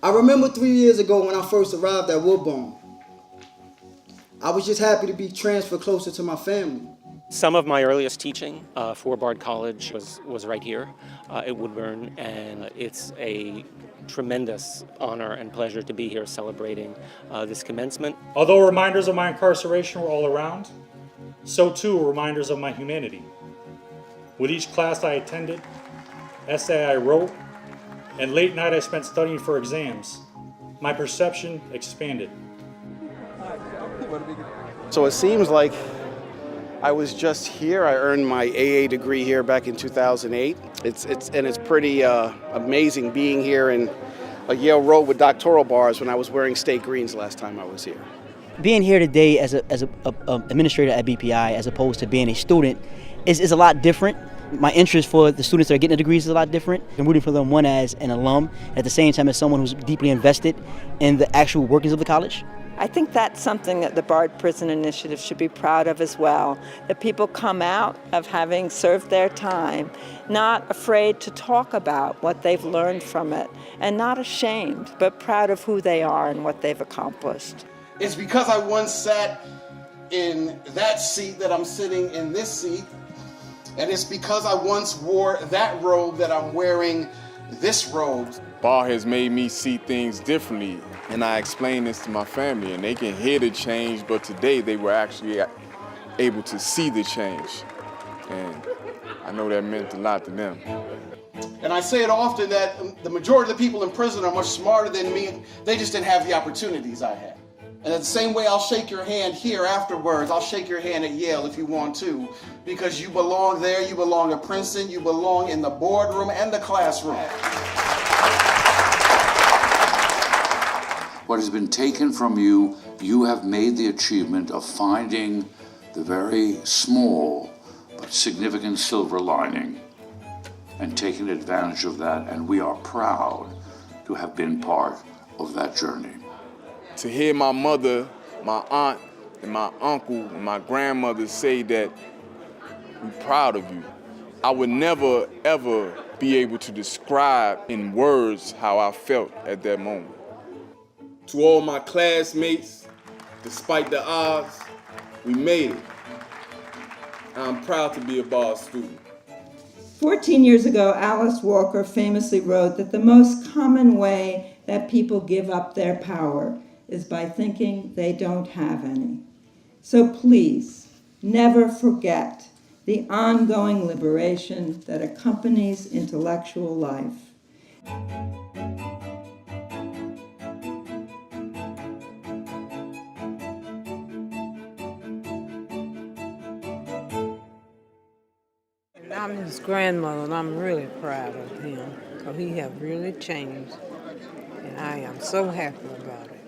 I remember 3 years ago when I first arrived at Woodbourne. I was just happy to be transferred closer to my family. Some of my earliest teaching for Bard College was right here at Woodbourne, and it's a tremendous honor and pleasure to be here celebrating this commencement. Although reminders of my incarceration were all around, so too were reminders of my humanity. With each class I attended, essay I wrote, and late night I spent studying for exams, my perception expanded. So it seems like I was just here. I earned my AA degree here back in 2008. It's pretty amazing being here in a Yale Road with doctoral bars when I was wearing state greens last time I was here. Being here today as a administrator at BPI as opposed to being a student is a lot different. My interest for the students that are getting the degrees is a lot different. I'm rooting for them, one, as an alum, at the same time as someone who's deeply invested in the actual workings of the college. I think that's something that the Bard Prison Initiative should be proud of as well, that people come out of having served their time, not afraid to talk about what they've learned from it, and not ashamed, but proud of who they are and what they've accomplished. It's because I once sat in that seat that I'm sitting in this seat, and it's because I once wore that robe that I'm wearing this robe. Bar has made me see things differently, and I explain this to my family, and they can hear the change, but today they were actually able to see the change, and I know that meant a lot to them. And I say it often that the majority of the people in prison are much smarter than me. They just didn't have the opportunities I had. And in the same way, I'll shake your hand here afterwards. I'll shake your hand at Yale if you want to, because you belong there, you belong at Princeton, you belong in the boardroom and the classroom. What has been taken from you, you have made the achievement of finding the very small but significant silver lining and taking advantage of that, and we are proud to have been part of that journey. To hear my mother, my aunt, and my uncle, and my grandmother say that we're proud of you, I would never, ever be able to describe in words how I felt at that moment. To all my classmates, despite the odds, we made it. I'm proud to be a Bard student. 14 years ago, Alice Walker famously wrote that the most common way that people give up their power is by thinking they don't have any. So please, never forget the ongoing liberation that accompanies intellectual life. I'm his grandmother, and I'm really proud of him, because he has really changed, and I am so happy about it.